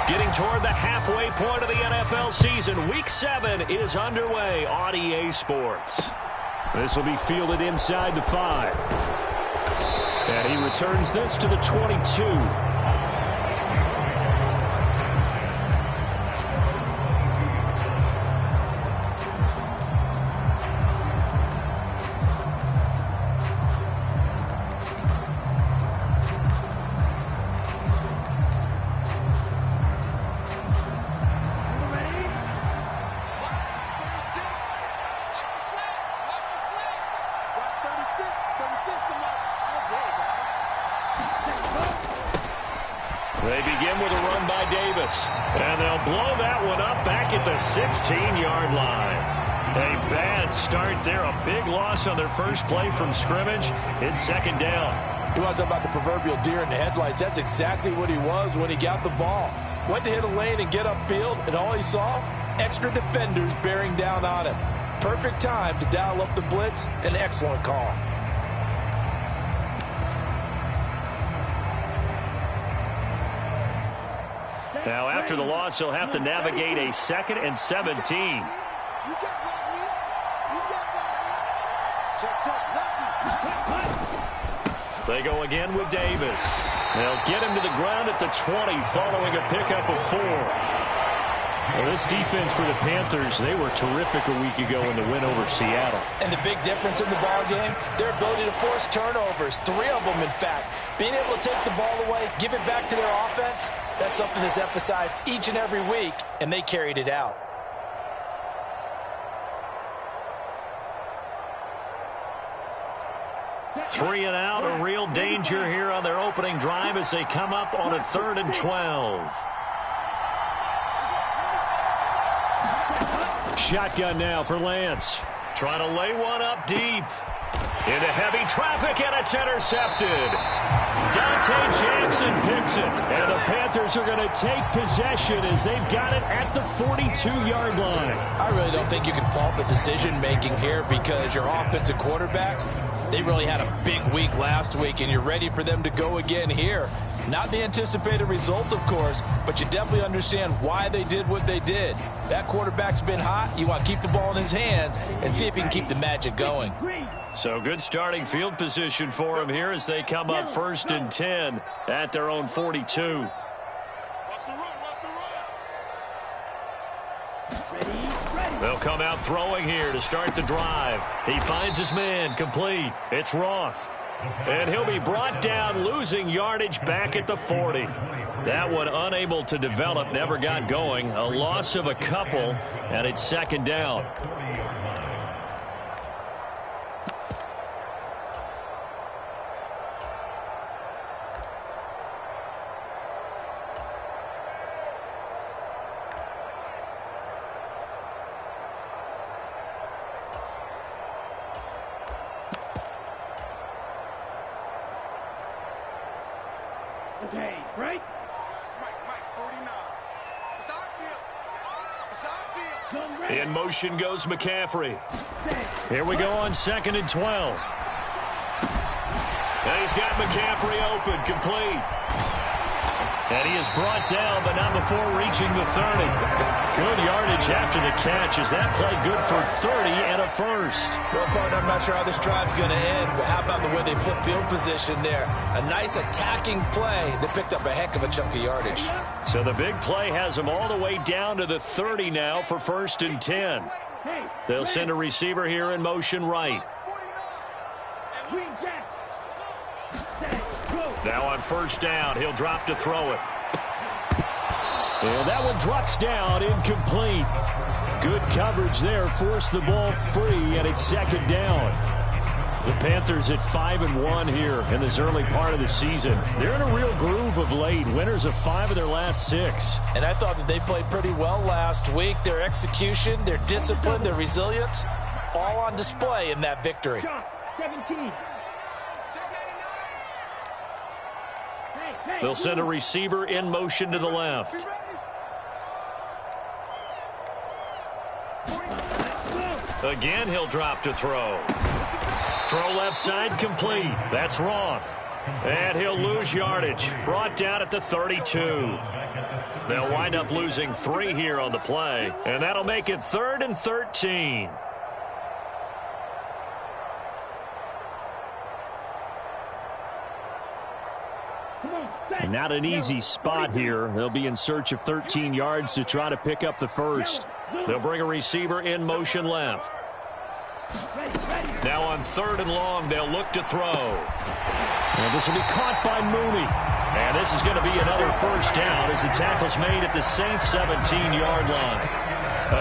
Getting toward the halfway point of the NFL season. Week 7 is underway on EA Sports. This will be fielded inside the 5. And he returns this to the 22. They begin with a run by Davis. And they'll blow that one up back at the 16-yard line. A bad start there. A big loss on their first play from scrimmage. It's second down. You want to talk about the proverbial deer in the headlights. That's exactly what he was when he got the ball. Went to hit a lane and get upfield, and all he saw, extra defenders bearing down on him. Perfect time to dial up the blitz. An excellent call. Now, after the loss, he'll have to navigate a 2nd and 17. They go again with Davis. They'll get him to the ground at the 20 following a pickup of 4. Well, this defense for the Panthers, they were terrific a week ago in the win over Seattle. And the big difference in the ball game, their ability to force turnovers, 3 of them, in fact. Being able to take the ball away, give it back to their offense, that's something that's emphasized each and every week, and they carried it out. Three and out, a real danger here on their opening drive as they come up on a 3rd and 12. Shotgun now for Lance. Trying to lay one up deep. Into heavy traffic, and it's intercepted. Dante Jackson picks it. And the Panthers are going to take possession as they've got it at the 42-yard line. I really don't think you can fault the decision-making here because your offensive quarterback, they really had a big week last week, and you're ready for them to go again here. Not the anticipated result, of course, but you definitely understand why they did what they did. That quarterback's been hot. You want to keep the ball in his hands and see if he can keep the magic going. So good starting field position for him here as they come up 1st and 10 at their own 42. They'll come out throwing here to start the drive. He finds his man, complete. It's Roth. And he'll be brought down, losing yardage back at the 40. That one unable to develop, never got going. A loss of a couple, and it's 2nd down. Okay, right? Mike, 49. It's how I feel. In motion goes McCaffrey. Here we go on 2nd and 12. And he's got McCaffrey open, complete. And he is brought down, but not before reaching the 30. Good yardage after the catch. Is that play good for 30 and a first? Well, partner, I'm not sure how this drive's going to end, but how about the way they flip field position there? A nice attacking play that picked up a heck of a chunk of yardage. So the big play has them all the way down to the 30 now for 1st and 10. They'll send a receiver here in motion right. Now on 1st down, he'll drop to throw it. And that one drops down, incomplete. Good coverage there, forced the ball free, and it's 2nd down. The Panthers at 5-1 here in this early part of the season. They're in a real groove of late. Winners of 5 of their last 6. And I thought that they played pretty well last week. Their execution, their discipline, their resilience, all on display in that victory. 17. They'll send a receiver in motion to the left. Again, he'll drop to throw. Throw left side complete. That's Roth. And he'll lose yardage. Brought down at the 32. They'll wind up losing 3 here on the play. And that'll make it 3rd and 13. Not an easy spot here. They'll be in search of 13 yards to try to pick up the first. They'll bring a receiver in motion left. Now on 3rd and long, they'll look to throw. And this will be caught by Mooney. And this is going to be another first down as the tackle's made at the Saints' 17-yard line.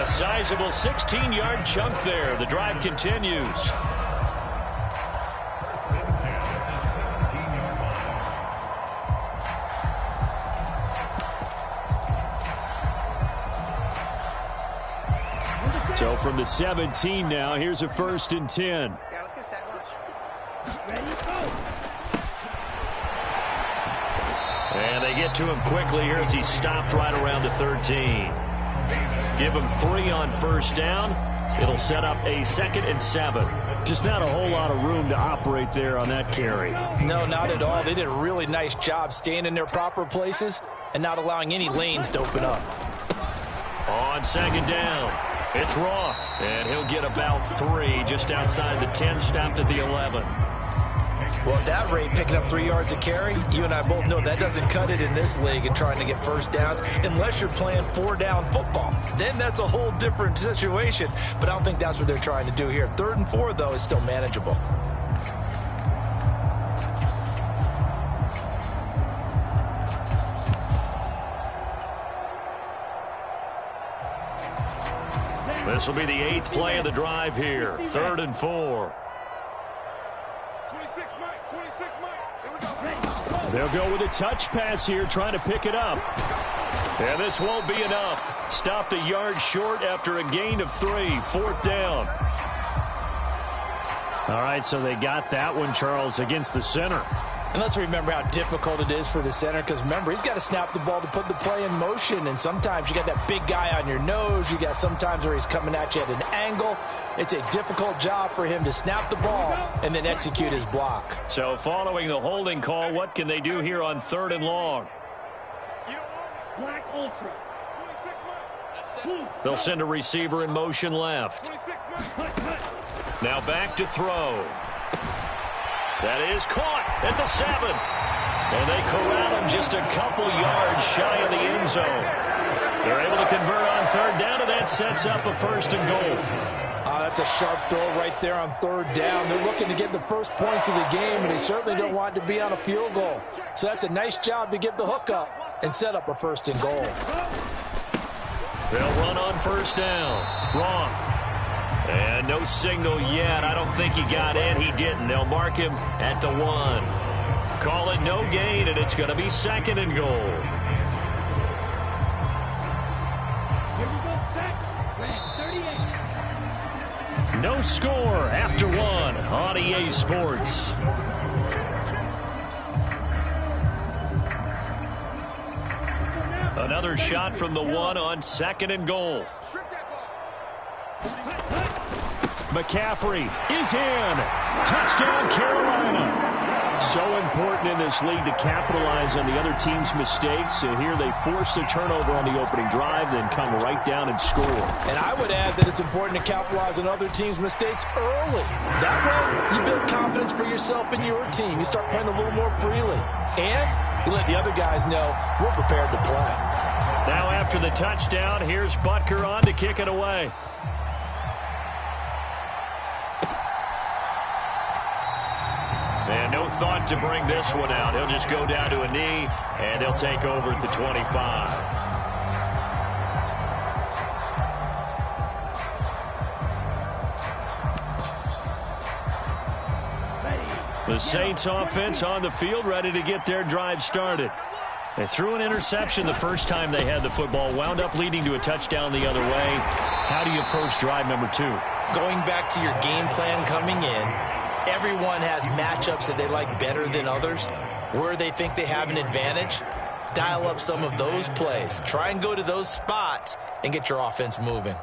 A sizable 16-yard chunk there. The drive continues. So from the 17 now, here's a 1st and 10. Yeah, let's get a sack lunch. Ready, go. And they get to him quickly here as he's stopped right around the 13. Give him 3 on first down. It'll set up a 2nd and 7. Just not a whole lot of room to operate there on that carry. No, not at all. They did a really nice job staying in their proper places and not allowing any lanes to open up. On 2nd down, it's Roth. And he'll get about 3 just outside the 10, stopped at the 11. Well, at that rate, picking up 3 yards a carry, you and I both know that doesn't cut it in this league and trying to get first downs unless you're playing 4-down football. Then that's a whole different situation. But I don't think that's what they're trying to do here. 3rd and 4, though, is still manageable. This will be the 8th play of the drive here. 3rd and 4. 26, Mike. 26, Mike. Here we go. They'll go with a touch pass here, trying to pick it up. And this won't be enough. Stopped a yard short after a gain of 3. 4th down. All right, so they got that one, Charles, against the center. And let's remember how difficult it is for the center, because remember, he's got to snap the ball to put the play in motion, and sometimes you got that big guy on your nose. You got sometimes where he's coming at you at an angle. It's a difficult job for him to snap the ball and then execute his block. So following the holding call, what can they do here on 3rd and long? Black Ultra. 26, Mike. They'll send a receiver in motion left. 26, Mike. Now back to throw. That is caught at the 7. And they corral him just a couple yards shy of the end zone. They're able to convert on 3rd down, and that sets up a 1st and goal. That's a sharp throw right there on 3rd down. They're looking to get the first points of the game, and they certainly don't want to be on a field goal. So that's a nice job to get the hook up and set up a 1st and goal. They'll run on 1st down. Roth. And no signal yet. I don't think he got in. He didn't. They'll mark him at the 1. Call it no gain, and it's going to be 2nd and goal. Here we go, set. Ready, 38. No score after 1 on EA Sports. Another shot from the 1 on 2nd and goal. McCaffrey is in. Touchdown, Carolina. So important in this league to capitalize on the other team's mistakes. So here they force the turnover on the opening drive, then come right down and score. And I would add that it's important to capitalize on other teams' mistakes early. That way, you build confidence for yourself and your team. You start playing a little more freely. And you let the other guys know we're prepared to play. Now after the touchdown, here's Butker on to kick it away. And no thought to bring this one out. He'll just go down to a knee, and he'll take over at the 25. The Saints offense on the field, ready to get their drive started. They threw an interception the first time they had the football, wound up leading to a touchdown the other way. How do you approach drive number 2? Going back to your game plan coming in, everyone has matchups that they like better than others. Where they think they have an advantage, dial up some of those plays. Try and go to those spots and get your offense moving.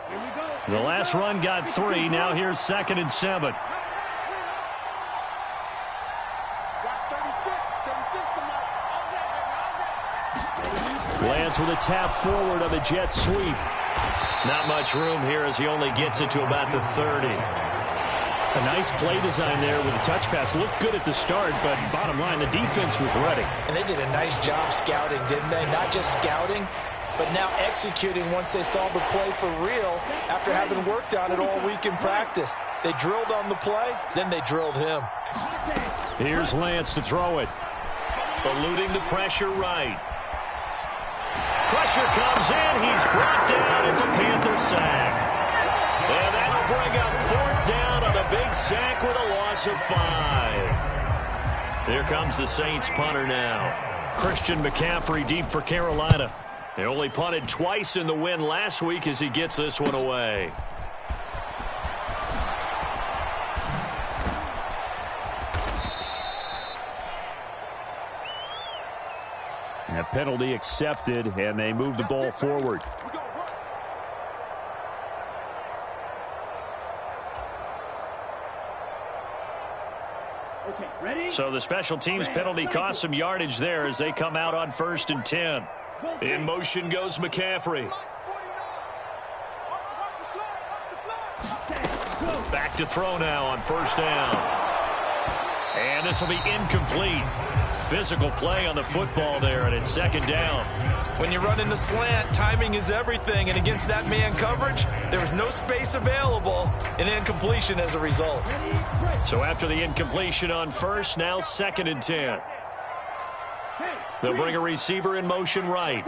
Here we go. The last run got 3. Now here's 2nd and 7. Got 36 tonight. Lance with a tap forward on the jet sweep. Not much room here as he only gets it to about the 30. A nice play design there with the touch pass. Looked good at the start, but bottom line, the defense was ready. And they did a nice job scouting, didn't they? Not just scouting, but now executing once they saw the play for real after having worked on it all week in practice. They drilled on the play, then they drilled him. Here's Lance to throw it. Eluding the pressure right. Pressure comes in. He's brought down. It's a Panther sack. And that'll bring up 4th down on a big sack with a loss of 5. Here comes the Saints punter now. Christian McCaffrey deep for Carolina. They only punted twice in the win last week as he gets this one away. A penalty accepted, and they move the ball forward. Okay, ready? So the special teams penalty cost some yardage there as they come out on 1st and 10. In motion goes McCaffrey. Back to throw now on 1st down. And this will be incomplete. Physical play on the football there, and it's 2nd down. When you run in the slant, timing is everything, and against that man coverage, there was no space available, and incompletion as a result. So after the incompletion on 1st, now 2nd and 10. They'll bring a receiver in motion right.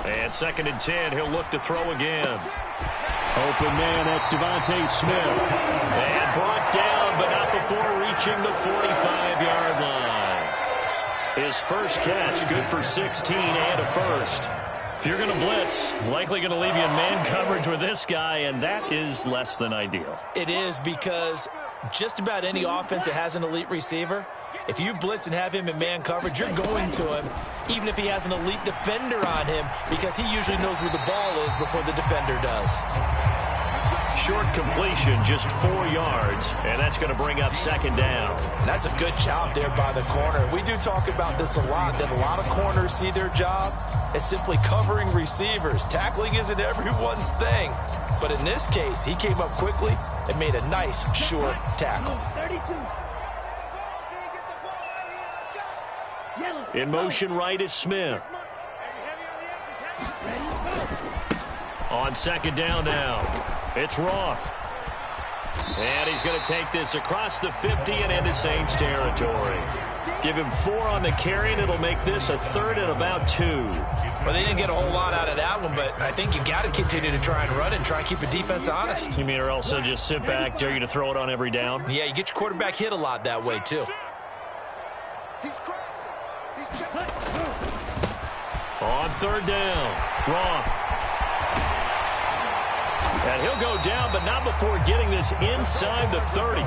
And 2nd and 10, he'll look to throw again. Open man, that's Devontae Smith. And brought down, but not before reaching the 45-yard line. His first catch, good for 16 and a first. If you're going to blitz, likely going to leave you in man coverage with this guy, and that is less than ideal. It is, because just about any offense that has an elite receiver, if you blitz and have him in man coverage, you're going to him, even if he has an elite defender on him, because he usually knows where the ball is before the defender does. Short completion, just 4 yards, and that's going to bring up 2nd down. That's a good job there by the corner. We do talk about this a lot, that a lot of corners see their job as simply covering receivers. Tackling isn't everyone's thing, but in this case, he came up quickly and made a nice, short tackle. 32. In motion right is Smith. On 2nd down now, it's Roth. And he's going to take this across the 50 and into Saints territory. Give him 4 on the carry, and it'll make this a 3rd and about 2. Well, they didn't get a whole lot out of that one, but I think you got to continue to try and run and try and keep the defense honest. You mean or else they'll just sit back, dare you to throw it on every down? Yeah, you get your quarterback hit a lot that way, too. He's crossing. He's checking. On 3rd down, Roth. And he'll go down, but not before getting this inside the 30.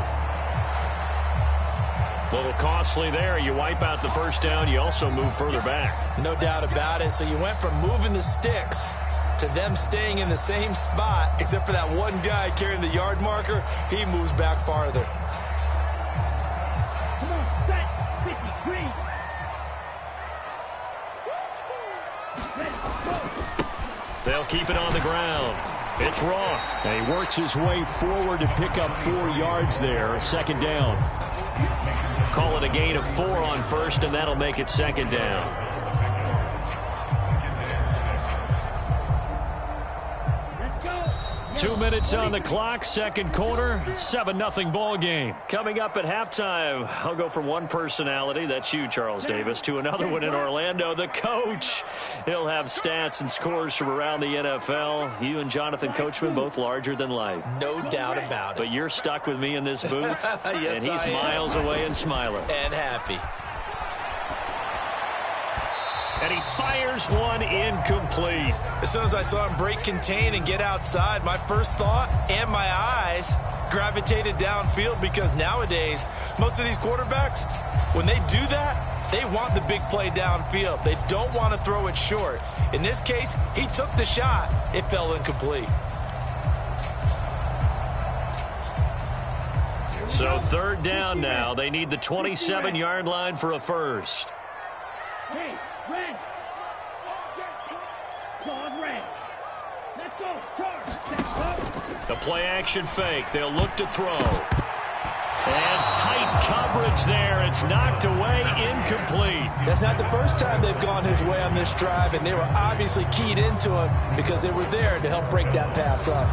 A little costly there. You wipe out the 1st down. You also move further back. No doubt about it. So you went from moving the sticks to them staying in the same spot, except for that one guy carrying the yard marker. He moves back farther. Come on, set. 53. They'll keep it on the ground. It's Roth. And he works his way forward to pick up 4 yards there. 2nd down. Call it a gain of 4 on 1st, and that'll make it 2nd down. 2 minutes on the clock, 2nd quarter, 7-0 ball game. Coming up at halftime, I'll go from one personality, that's you, Charles Davis, to another one in Orlando, the coach. He'll have stats and scores from around the NFL. You and Jonathan Coachman, both larger than life. No doubt about it. But you're stuck with me in this booth, yes, and he's miles away and smiling. And happy. And he fires one incomplete. As soon as I saw him break contain and get outside, my first thought and my eyes gravitated downfield, because nowadays, most of these quarterbacks, when they do that, they want the big play downfield. They don't want to throw it short. In this case, he took the shot. It fell incomplete. So third down now. They need the 27-yard line for a first. Hey, red. Claws red. Let's go. Charge. Let's go. The play-action fake. They'll look to throw. And tight coverage there. It's knocked away, incomplete. That's not the first time they've gone his way on this drive, and they were obviously keyed into him because they were there to help break that pass up.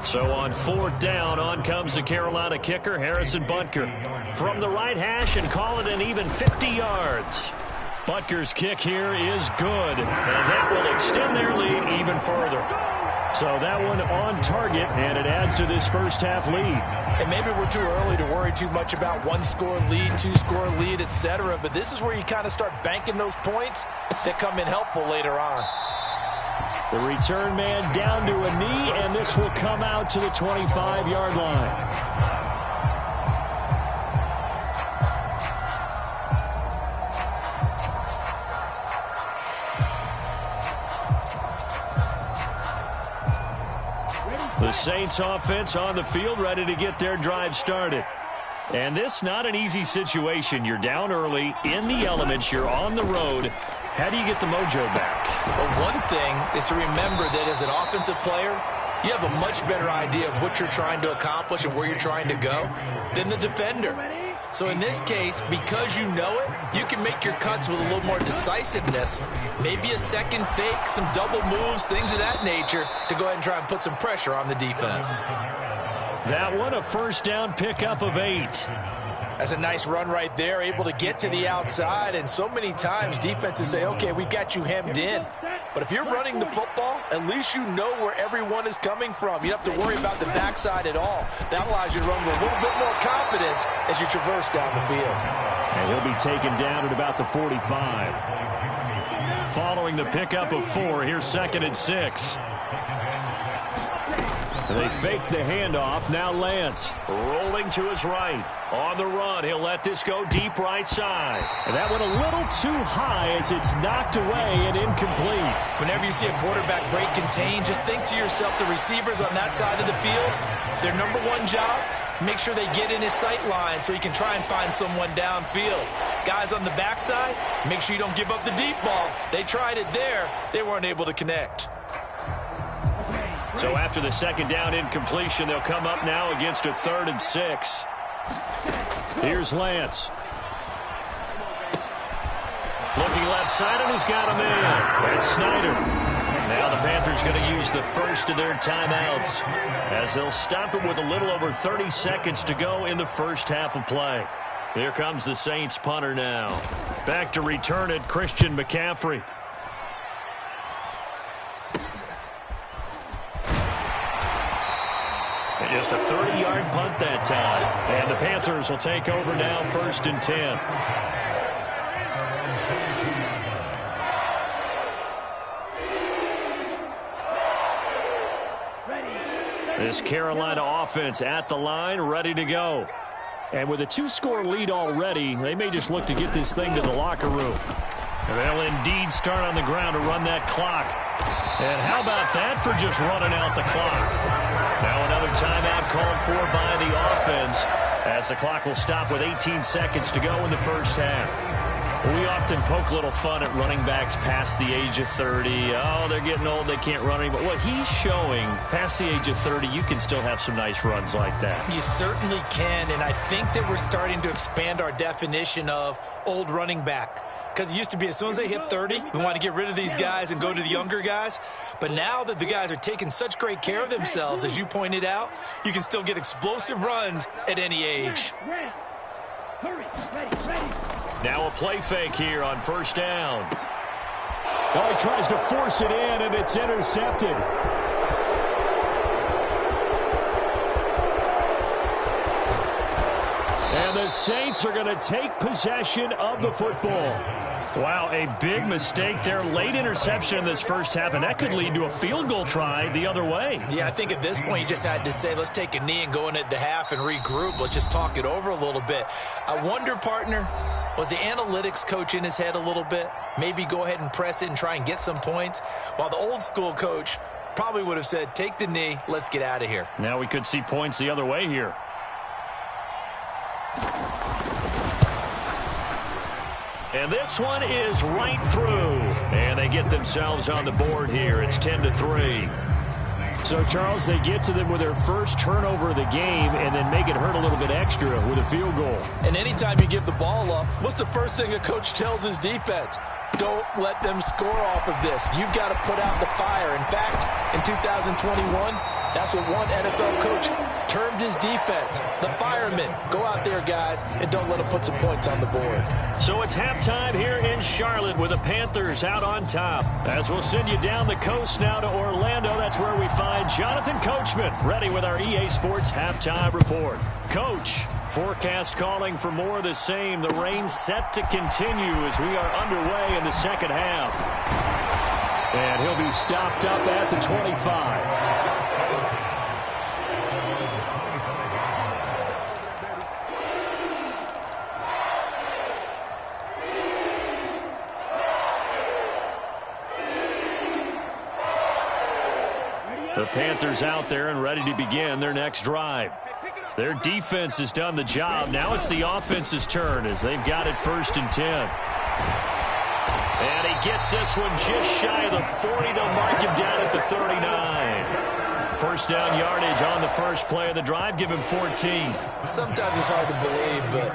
So on fourth down, on comes the Carolina kicker, Harrison Butker. From the right hash and call it an even 50 yards. Butker's kick here is good, and that will extend their lead even further. So that one on target, and it adds to this first half lead. And maybe we're too early to worry too much about one-score lead, two-score lead, etc. But this is where you kind of start banking those points that come in helpful later on. The return man down to a knee, and this will come out to the 25-yard line. The Saints offense on the field, ready to get their drive started. And this not an easy situation. You're down early, in the elements, you're on the road. How do you get the mojo back? Well, one thing is to remember that as an offensive player, you have a much better idea of what you're trying to accomplish and where you're trying to go than the defender. So in this case, because you know it, you can make your cuts with a little more decisiveness. Maybe a second fake, some double moves, things of that nature to go ahead and try and put some pressure on the defense. That one, a first down pickup of 8. That's a nice run right there, able to get to the outside. And so many times defenses say, okay, we've got you hemmed in. But if you're running the football, at least you know where everyone is coming from. You don't have to worry about the backside at all. That allows you to run with a little bit more confidence as you traverse down the field. And he'll be taken down at about the 45. Following the pickup of 4, here's 2nd and 6. They fake the handoff. Now Lance rolling to his right. On the run, he'll let this go deep right side. And that went a little too high as it's knocked away and incomplete. Whenever you see a quarterback break contain, just think to yourself, the receivers on that side of the field, their number one job, make sure they get in his sight line so he can try and find someone downfield. Guys on the backside, make sure you don't give up the deep ball. They tried it there. They weren't able to connect. So after the second down incompletion, they'll come up now against a 3rd and 6. Here's Lance. Looking left side, and he's got him in. That's Snyder. Now the Panthers going to use the first of their timeouts as they'll stop it with a little over 30 seconds to go in the first half of play. Here comes the Saints punter now. Back to return it, Christian McCaffrey. Just a 30-yard punt that time. And the Panthers will take over now, 1st and 10. This Carolina offense at the line, ready to go. And with a 2-score lead already, they may just look to get this thing to the locker room. And they'll indeed start on the ground to run that clock. And how about that for just running out the clock? Now another timeout called for by the offense as the clock will stop with 18 seconds to go in the first half. We often poke a little fun at running backs past the age of 30. Oh, they're getting old, they can't run anymore. What he's showing, past the age of 30, you can still have some nice runs like that. You certainly can, and I think that we're starting to expand our definition of old running back. Because it used to be as soon as they hit 30, we want to get rid of these guys and go to the younger guys. But now that the guys are taking such great care of themselves, as you pointed out, you can still get explosive runs at any age. Now a play fake here on first down. Oh, he tries to force it in, and it's intercepted. And The Saints are going to take possession of the football. Wow, a big mistake there. Late interception in this first half, and that could lead to a field goal try the other way. Yeah, I think at this point you just had to say, let's take a knee and go into the half and regroup. Let's just talk it over a little bit. I wonder, partner, was the analytics coach in his head a little bit? Maybe go ahead and press it and try and get some points? While the old school coach probably would have said, take the knee, let's get out of here. Now we could see points the other way here. And this one is right through. And they get themselves on the board here. It's 10-3. So, Charles, they get to them with their first turnover of the game and then make it hurt a little bit extra with a field goal. And anytime you give the ball up, what's the first thing a coach tells his defense? Don't let them score off of this. You've got to put out the fire. In fact, in 2021, that's what one NFL coach termed his defense. The firemen. Go out there, guys, and don't let them put some points on the board. So it's halftime here in Charlotte with the Panthers out on top. As we'll send you down the coast now to Orlando, that's where we find Jonathan Coachman ready with our EA Sports halftime report. Coach, forecast calling for more of the same. The rain set to continue as we are underway in the second half. And he'll be stopped up at the 25. The Panthers out there and ready to begin their next drive. Their defense has done the job. Now it's the offense's turn as they've got it 1st and 10. And he gets this one just shy of the 40 to mark him down at the 39. First down yardage on the first play of the drive. Give him 14. Sometimes it's hard to believe, but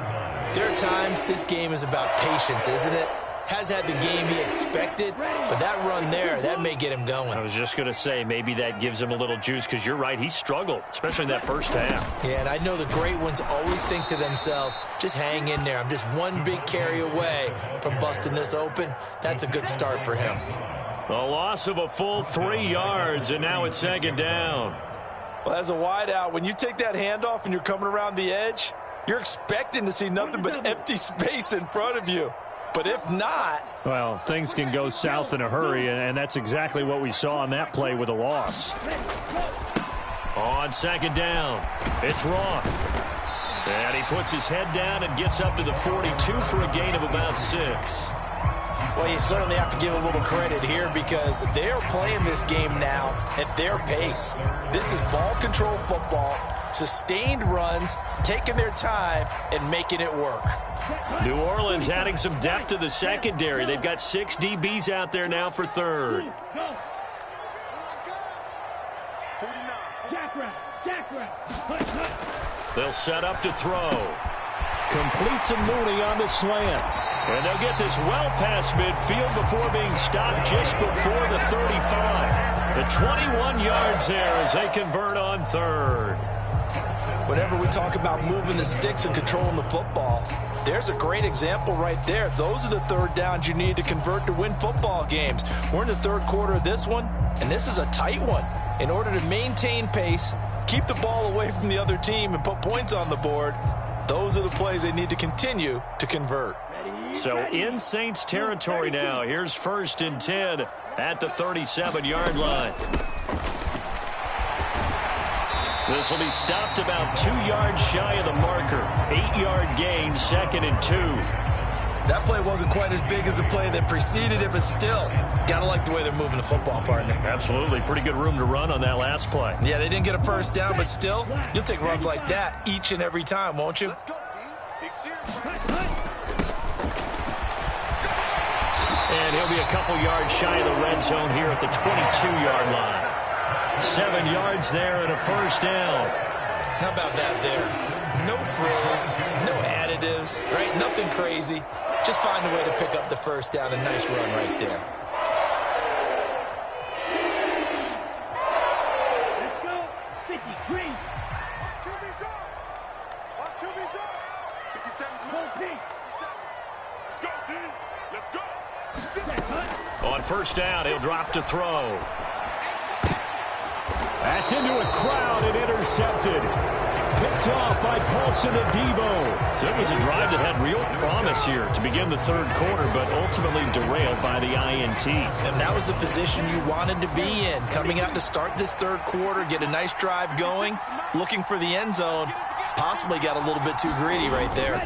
there are times this game is about patience, isn't it? Has had the game he expected, but that run there, that may get him going. I was just going to say, maybe that gives him a little juice because you're right, he struggled, especially in that first half. Yeah, and I know the great ones always think to themselves, just hang in there. I'm just one big carry away from busting this open. That's a good start for him. A loss of a full 3 yards, and now it's 2nd down. Well, as a wideout, when you take that handoff and you're coming around the edge, you're expecting to see nothing but empty space in front of you. But if not... Well, things can go south in a hurry, and that's exactly what we saw on that play with a loss. On 2nd down, it's Roth. And he puts his head down and gets up to the 42 for a gain of about 6. Well, you certainly have to give a little credit here because they're playing this game now at their pace. This is ball control football, sustained runs, taking their time, and making it work. New Orleans adding some depth to the secondary. They've got 6 DBs out there now for 3rd. They'll set up to throw. Complete to Mooney on the slant. And they'll get this well past midfield before being stopped just before the 35. The 21 yards there as they convert on 3rd. Whenever we talk about moving the sticks and controlling the football, there's a great example right there. Those are the 3rd downs you need to convert to win football games. We're in the 3rd quarter of this one, and this is a tight one. In order to maintain pace, keep the ball away from the other team, and put points on the board, those are the plays they need to continue to convert. So in Saints territory now. Here's 1st and 10 at the 37-yard line. This will be stopped about 2 yards shy of the marker. 8-yard gain, 2nd and 2. That play wasn't quite as big as the play that preceded it, but still, gotta like the way they're moving the football, partner. Absolutely. Pretty good room to run on that last play. Yeah, they didn't get a 1st down, but still, you'll take runs like that each and every time, won't you? And he'll be a couple yards shy of the red zone here at the 22-yard line. 7 yards there and a 1st down. How about that there? No frills, no additives, right? Nothing crazy. Just find a way to pick up the 1st down. A nice run right there. Let's go. 53. On 1st down, he'll drop to throw. That's into a crowd and intercepted. Picked off by Paulson and Debo. So it was a drive that had real promise here to begin the third quarter, but ultimately derailed by the INT. And that was the position you wanted to be in. Coming out to start this third quarter, get a nice drive going, looking for the end zone. Possibly got a little bit too greedy right there.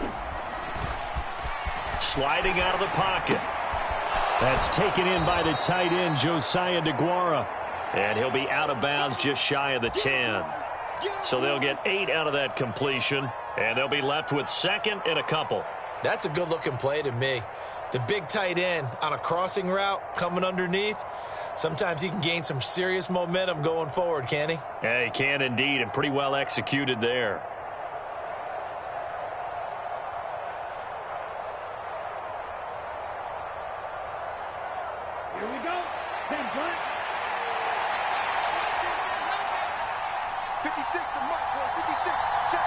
Sliding out of the pocket. That's taken in by the tight end, Josiah DeGuara. And he'll be out of bounds just shy of the 10. So they'll get 8 out of that completion, and they'll be left with second and a couple. That's a good-looking play to me. The big tight end on a crossing route coming underneath. Sometimes he can gain some serious momentum going forward, can he? Yeah, he can indeed, and pretty well executed there. Here we go. 10 front. 56 to Mike, boy. 56. Check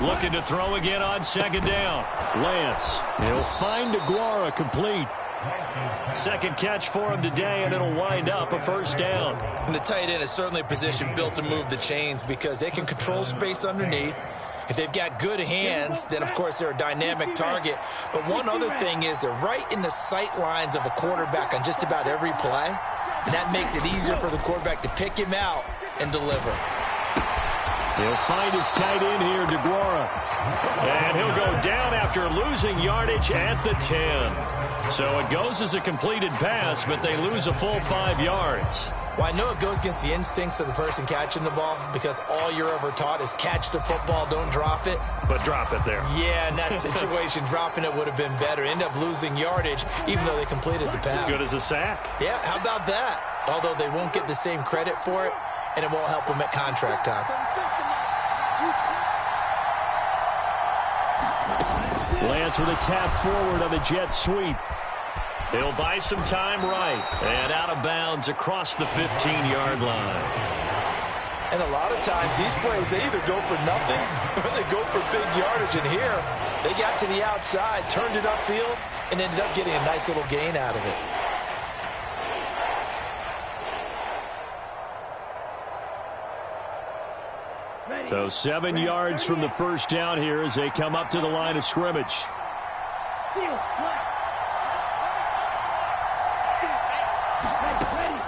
56. Looking to throw again on second down. Lance. He'll find DeGuara complete. Second catch for him today, and it'll wind up a first down. And the tight end is certainly a position built to move the chains because they can control space underneath. If they've got good hands, then, of course, they're a dynamic target. But one other thing is they're right in the sight lines of a quarterback on just about every play. And that makes it easier for the quarterback to pick him out and deliver. He'll find his tight end here, DeGuara. And he'll go down after losing yardage at the 10. So it goes as a completed pass, but they lose a full 5 yards. Well, I know it goes against the instincts of the person catching the ball because all you're ever taught is catch the football, don't drop it. But drop it there. Yeah, in that situation, dropping it would have been better. End up losing yardage, even though they completed the pass. As good as a sack. Yeah, how about that? Although they won't get the same credit for it, and it won't help them at contract time. Lance with a tap forward on the jet sweep. He'll buy some time right. And out of bounds across the 15-yard line. And a lot of times these plays, they either go for nothing or they go for big yardage. And here, they got to the outside, turned it upfield, and ended up getting a nice little gain out of it. So 7 yards from the first down here as they come up to the line of scrimmage.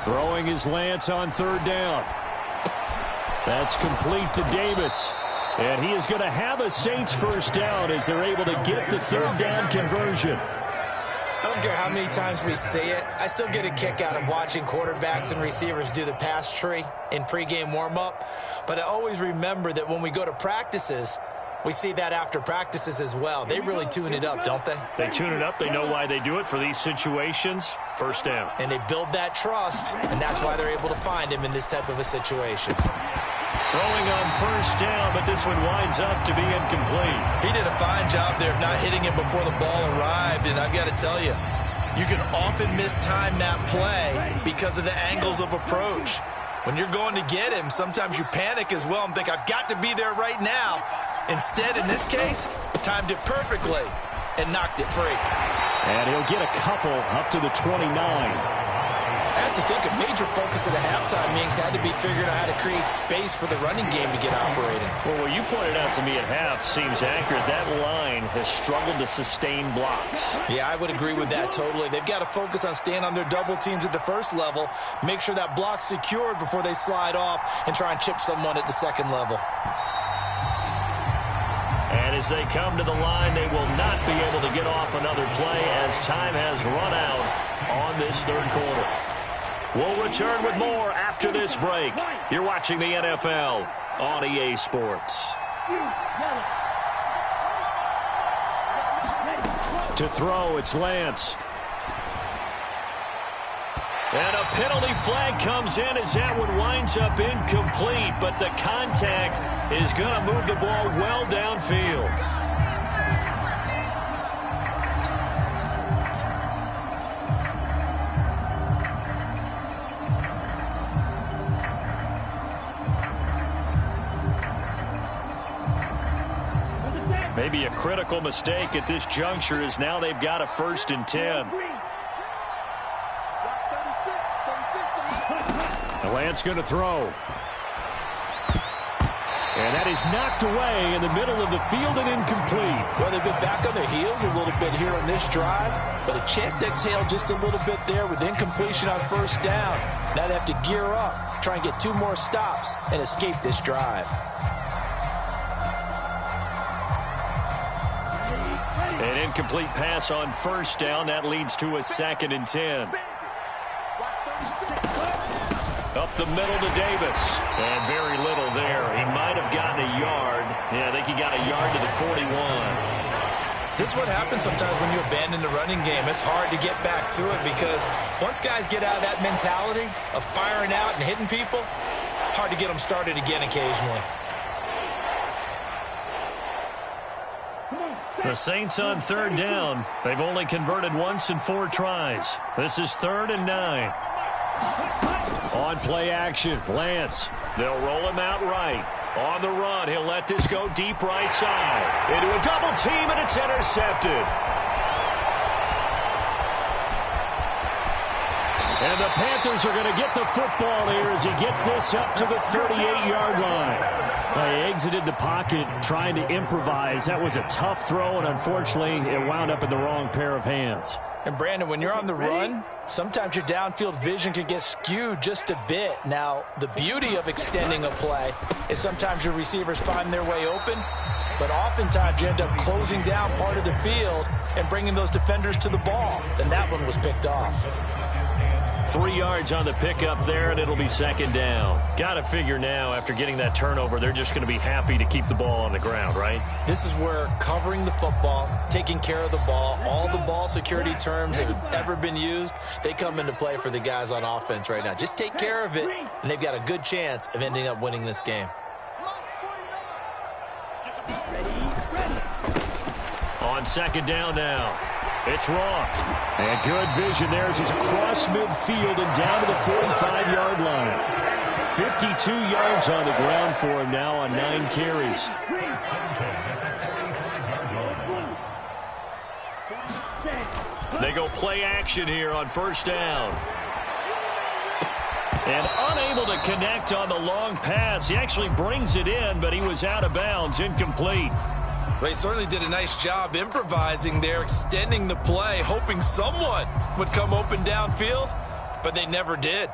Throwing is Lance on third down. That's complete to Davis. And he is going to have a Saints first down as they're able to get the third down conversion. I don't care how many times we say it. I still get a kick out of watching quarterbacks and receivers do the pass tree in pregame warm-up. But I always remember that when we go to practices, we see that after practices as well. They really tune it up, don't they? They tune it up. They know why they do it for these situations. First down. And they build that trust, and that's why they're able to find him in this type of a situation. Throwing on first down, but this one winds up to be incomplete. He did a fine job there of not hitting him before the ball arrived, and I've got to tell you, you can often mistime that play because of the angles of approach. When you're going to get him, sometimes you panic as well and think, I've got to be there right now. Instead, in this case, timed it perfectly and knocked it free. And he'll get a couple up to the 29. I have to think a major focus at a halftime meetings had to be figuring out how to create space for the running game to get operating. Well, what you pointed out to me at half seems accurate. That line has struggled to sustain blocks. Yeah, I would agree with that totally. They've got to focus on staying on their double teams at the first level, make sure that block's secured before they slide off and try and chip someone at the second level. And as they come to the line, they will not be able to get off another play as time has run out on this third quarter. We'll return with more after this break. You're watching the NFL on EA Sports. To throw, it's Lance. And a penalty flag comes in as that one winds up incomplete, but the contact is going to move the ball well downfield. Maybe a critical mistake at this juncture is now they've got a 1st and 10. And Lance going to throw. And that is knocked away in the middle of the field and incomplete. Well, they've been back on their heels a little bit here on this drive, but a chance to exhale just a little bit there with incompletion on first down. Now they have to gear up, try and get 2 more stops, and escape this drive. An incomplete pass on first down. That leads to a 2nd and 10. Up the middle to Davis. And very little there. He might have gotten a yard. Yeah, I think he got a yard to the 41. This is what happens sometimes when you abandon the running game. It's hard to get back to it because once guys get out of that mentality of firing out and hitting people, hard to get them started again occasionally. The Saints on 3rd down. They've only converted once in 4 tries. This is 3rd and 9. On play action, Lance. They'll roll him out right. On the run, he'll let this go deep right side. Into a double team, and it's intercepted. And the Panthers are going to get the football here as he gets this up to the 38-yard line. They exited the pocket trying to improvise. That was a tough throw, and unfortunately, it wound up in the wrong pair of hands. And, Brandon, when you're on the run, sometimes your downfield vision can get skewed just a bit. Now, the beauty of extending a play is sometimes your receivers find their way open, but oftentimes you end up closing down part of the field and bringing those defenders to the ball. And that one was picked off. 3 yards on the pickup there, and it'll be 2nd down. Got to figure now, after getting that turnover, they're just going to be happy to keep the ball on the ground, right? This is where covering the football, taking care of the ball, all the ball security terms that have ever been used, they come into play for the guys on offense right now. Just take care of it, and they've got a good chance of ending up winning this game. On 2nd down now. It's Roth. And good vision there as he's across midfield and down to the 45-yard line. 52 yards on the ground for him now on 9 carries. They go play action here on first down. And unable to connect on the long pass. He actually brings it in, but he was out of bounds, incomplete. They certainly did a nice job improvising there, extending the play, hoping someone would come open downfield, but they never did.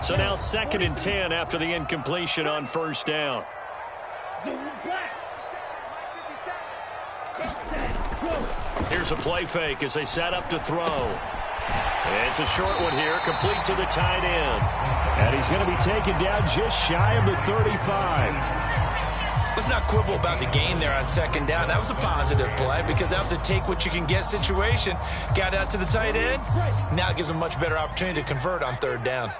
So now 2nd and 10 after the incompletion on first down. Here's a play fake as they set up to throw. It's a short one here, complete to the tight end. And he's going to be taken down just shy of the 35. Let's not quibble about the gain there on 2nd down. That was a positive play because that was a take-what-you-can-get situation. Got out to the tight end. Now it gives them a much better opportunity to convert on 3rd down.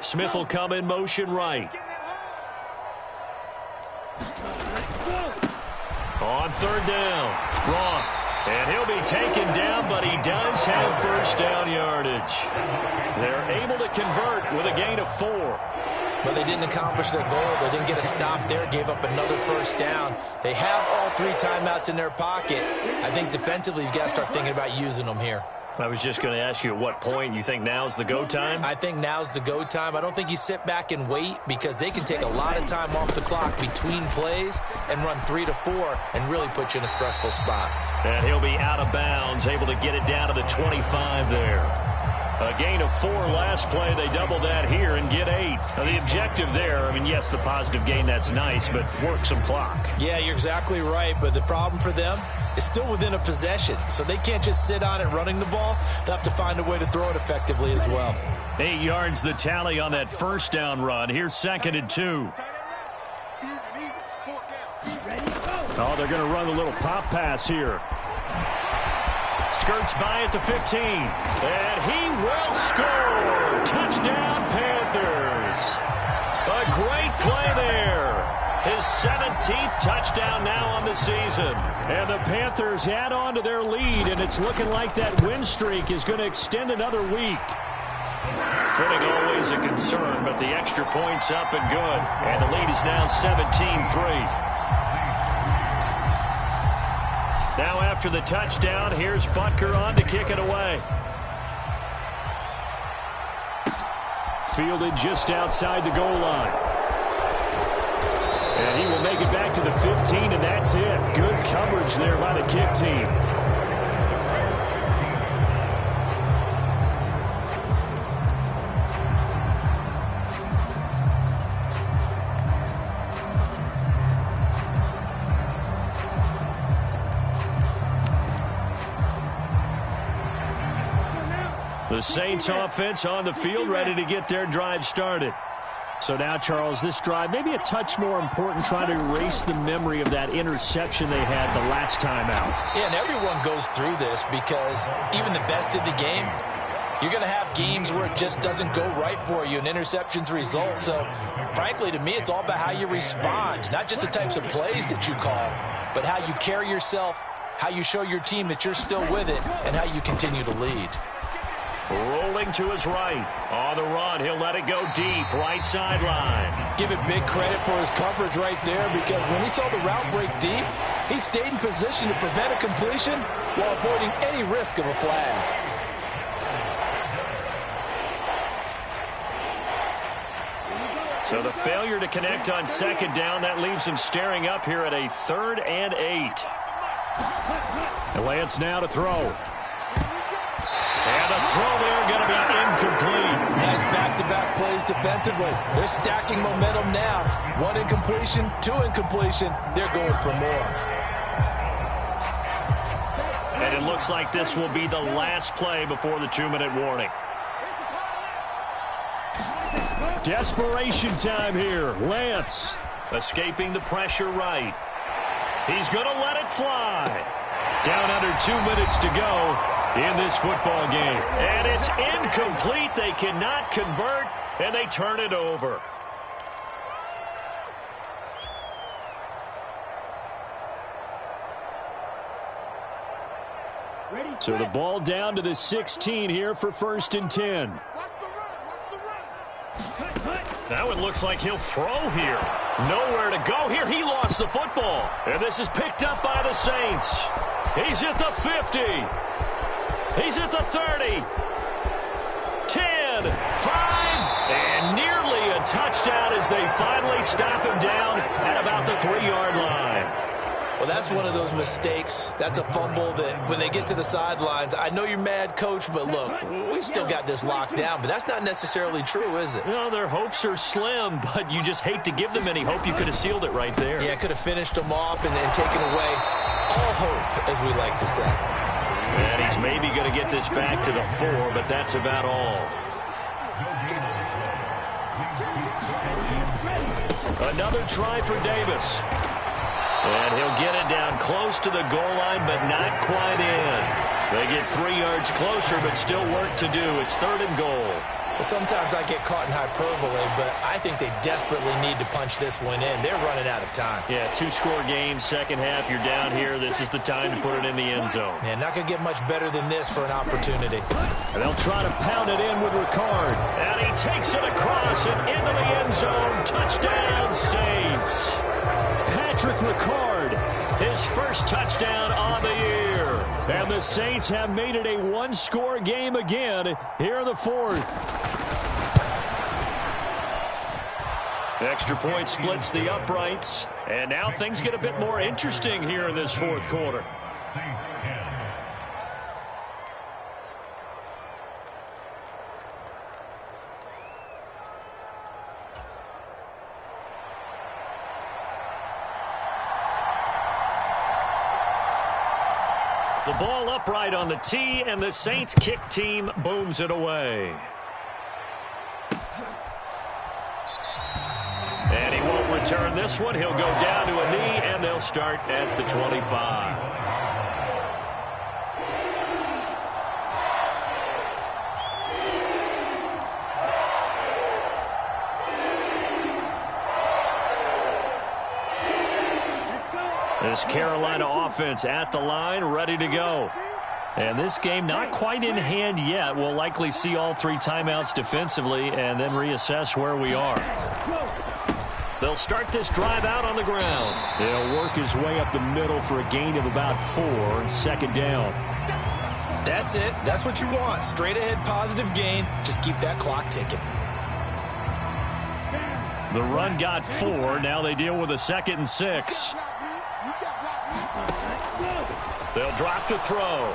Smith will come in motion right. On 3rd down, Roth. And he'll be taken down, but he does have first down yardage. They're able to convert with a gain of 4. But they didn't accomplish their goal. They didn't get a stop there, gave up another first down. They have all 3 timeouts in their pocket. I think defensively you've got to start thinking about using them here. I was just going to ask you at what point you think now's the go time? I think now's the go time. I don't think you sit back and wait because they can take a lot of time off the clock between plays and run 3 to 4 and really put you in a stressful spot. And he'll be out of bounds, able to get it down to the 25 there. A gain of 4 last play. They double that here and get 8. Now, the objective there, I mean, yes, the positive gain, that's nice, but work some clock. Yeah, you're exactly right, but the problem for them is still within a possession, so they can't just sit on it running the ball. They'll have to find a way to throw it effectively as well. 8 yards the tally on that first down run. Here's 2nd and 2. Oh, they're going to run a little pop pass here. Skirts by at the 15. And he will score. Touchdown, Panthers. A great play there. His 17th touchdown now on the season. And the Panthers add on to their lead, and it's looking like that win streak is going to extend another week. Footing always a concern, but the extra point's up and good. And the lead is now 17-3. Now after the touchdown, here's Butker on to kick it away. Fielded just outside the goal line. And he will make it back to the 15, and that's it. Good coverage there by the kick team. The Saints offense on the field, ready to get their drive started. So now, Charles, this drive maybe a touch more important, trying to erase the memory of that interception they had the last time out. Yeah, and everyone goes through this because even the best in the game, you're going to have games where it just doesn't go right for you, and interceptions result. So, frankly, to me, it's all about how you respond, not just the types of plays that you call, but how you carry yourself, how you show your team that you're still with it, and how you continue to lead. Rolling to his right. On the run, he'll let it go deep. Right sideline. Give it big credit for his coverage right there, because when he saw the route break deep, he stayed in position to prevent a completion while avoiding any risk of a flag. So the failure to connect on second down, that leaves him staring up here at a 3rd and 8. And Lance now to throw. And the throw there going to be incomplete. Nice back-to-back plays defensively. They're stacking momentum now. 1 incompletion, 2 incompletion. They're going for more. And it looks like this will be the last play before the 2-minute warning. Desperation time here. Lance escaping the pressure right. He's going to let it fly. Down under 2 minutes to go in this football game. And it's incomplete. They cannot convert, and they turn it over. So the ball down to the 16 here for 1st and 10. Now it looks like he'll throw here. Nowhere to go here. He lost the football. And this is picked up by the Saints. He's at the 50. He's at the 30. 10, 5, and nearly a touchdown as they finally stop him down at about the 3-yard line. Well, that's one of those mistakes. That's a fumble that when they get to the sidelines, I know you're mad, Coach, but look, we still got this locked down. But that's not necessarily true, is it? No, their hopes are slim, but you just hate to give them any hope. You could have sealed it right there. Yeah, could have finished them off and taken away all hope, as we like to say. And he's maybe going to get this back to the 4, but that's about all. Another try for Davis. And he'll get it down close to the goal line, but not quite in. They get 3 yards closer, but still work to do. It's 3rd and goal. Well, sometimes I get caught in hyperbole, but I think they desperately need to punch this one in. They're running out of time. Yeah, 2-score game, second half, you're down here. This is the time to put it in the end zone. Yeah, not going to get much better than this for an opportunity. And they'll try to pound it in with Ricard. And he takes it across and into the end zone. Touchdown, Saints. Patrick Ricard, his first touchdown on the year. And the Saints have made it a 1-score game again here in the 4th. Extra point splits the uprights. And now things get a bit more interesting here in this 4th quarter. The ball upright on the tee, and the Saints kick team booms it away. And he won't return this one. He'll go down to a knee, and they'll start at the 25. This Carolina offense at the line, ready to go. And this game not quite in hand yet. We'll likely see all 3 timeouts defensively and then reassess where we are. They'll start this drive out on the ground. He'll work his way up the middle for a gain of about 4, second down. That's it. That's what you want. Straight ahead positive gain. Just keep that clock ticking. The run got 4. Now they deal with a 2nd and 6. They'll drop to throw.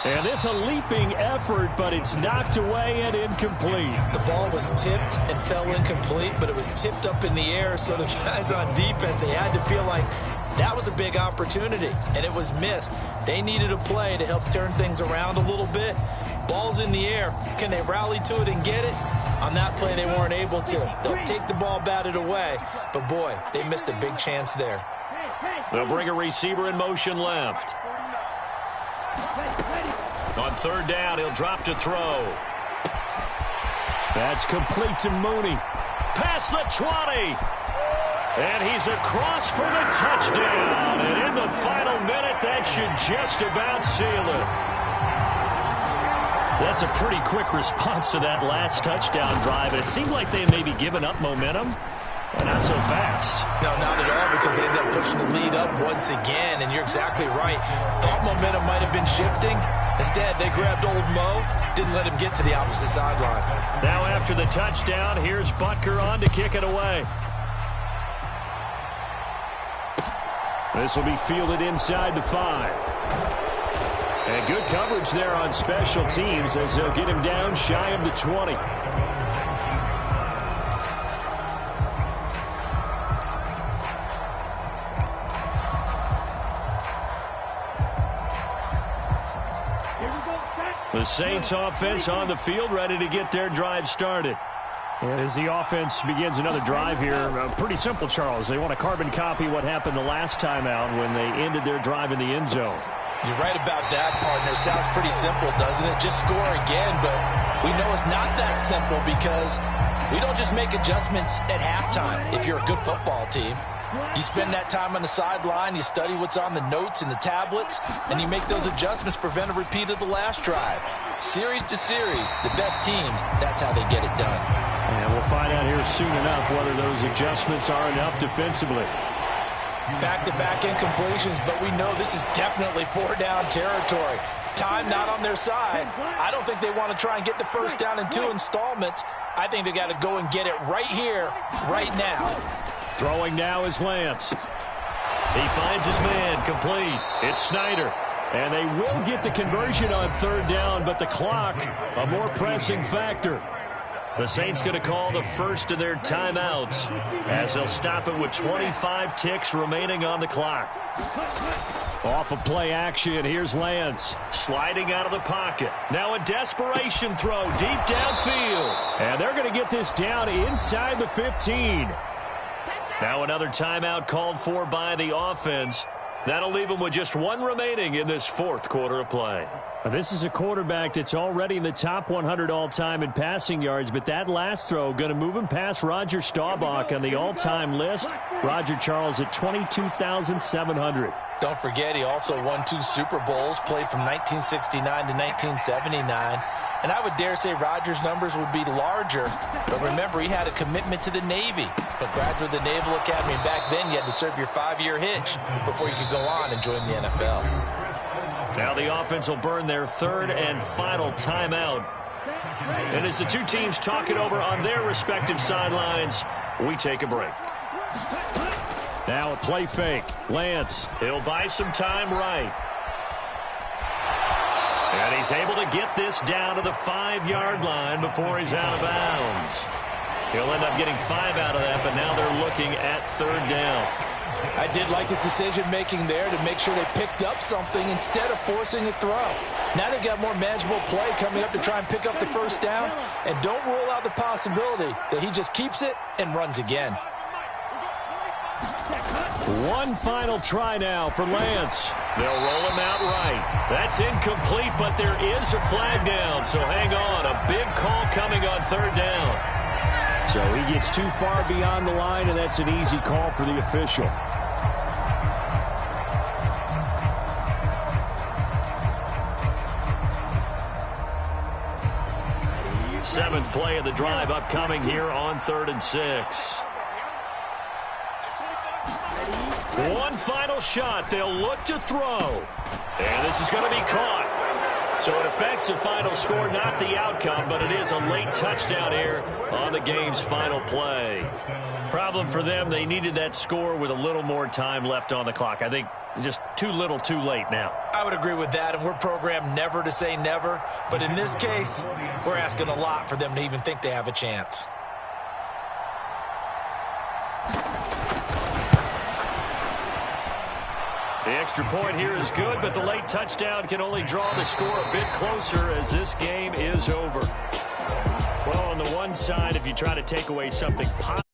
And this a leaping effort, but it's knocked away and incomplete. The ball was tipped and fell incomplete, but it was tipped up in the air, so the guys on defense, they had to feel like that was a big opportunity, and it was missed. They needed a play to help turn things around a little bit. Ball's in the air. Can they rally to it and get it? On that play, they weren't able to. They'll take the ball batted away, but boy, they missed a big chance there. They'll bring a receiver in motion left. On 3rd down, he'll drop to throw. That's complete to Mooney. Past the 20. And he's across for the touchdown. And in the final minute, that should just about seal it. That's a pretty quick response to that last touchdown drive. And it seemed like they had maybe given up momentum. But not so fast. No, not at all, because they ended up pushing the lead up once again. And you're exactly right. Thought momentum might have been shifting. Instead, they grabbed old Mo, didn't let him get to the opposite sideline. Now after the touchdown, here's Butker on to kick it away. This will be fielded inside the 5. And good coverage there on special teams as they'll get him down shy of the 20. The Saints offense on the field, ready to get their drive started. And as the offense begins another drive here, pretty simple, Charles. They want to carbon copy what happened the last time out when they ended their drive in the end zone. You're right about that, partner. Sounds pretty simple, doesn't it? Just score again, but we know it's not that simple because we don't just make adjustments at halftime if you're a good football team. You spend that time on the sideline, you study what's on the notes and the tablets, and you make those adjustments, prevent a repeat of the last drive. Series to series, the best teams, that's how they get it done. And we'll find out here soon enough whether those adjustments are enough defensively. Back-to-back incompletions, but we know this is definitely 4-down territory. Time not on their side. I don't think they want to try and get the first down in 2 installments. I think they got to go and get it right here, right now. Throwing now is Lance. He finds his man, complete. It's Snyder. And they will get the conversion on 3rd down, but the clock, a more pressing factor. The Saints going to call the first of their timeouts as they'll stop it with 25 ticks remaining on the clock. Off of play action, here's Lance. Sliding out of the pocket. Now a desperation throw deep downfield. And they're going to get this down inside the 15. Now another timeout called for by the offense. That'll leave them with just 1 remaining in this 4th quarter of play. This is a quarterback that's already in the top 100 all-time in passing yards, but that last throw going to move him past Roger Staubach on the all-time list. Roger Charles at 22,700. Don't forget, he also won 2 Super Bowls, played from 1969 to 1979. And I would dare say Rodgers' numbers would be larger. But remember, he had a commitment to the Navy. A graduate of the Naval Academy. And back then, you had to serve your 5-year hitch before you could go on and join the NFL. Now the offense will burn their 3rd and final timeout. And as the two teams talk it over on their respective sidelines, we take a break. Now a play fake. Lance, he'll buy some time right. And he's able to get this down to the 5-yard line before he's out of bounds. He'll end up getting 5 out of that, but now they're looking at 3rd down. I did like his decision-making there to make sure they picked up something instead of forcing a throw. Now they've got more manageable play coming up to try and pick up the first down, and don't rule out the possibility that he just keeps it and runs again. One final try now for Lance. They'll roll him out right. That's incomplete, but there is a flag down, so hang on. A big call coming on 3rd down. So he gets too far beyond the line, and that's an easy call for the official. 7th play of the drive upcoming here on 3rd and 6. One final shot. They'll look to throw. And this is going to be caught. So it affects the final score, not the outcome, but it is a late touchdown here on the game's final play. Problem for them, they needed that score with a little more time left on the clock. I think just too little too late now. I would agree with that, and we're programmed never to say never. But in this case, we're asking a lot for them to even think they have a chance. The extra point here is good, but the late touchdown can only draw the score a bit closer as this game is over. Well, on the one side, if you try to take away something positive,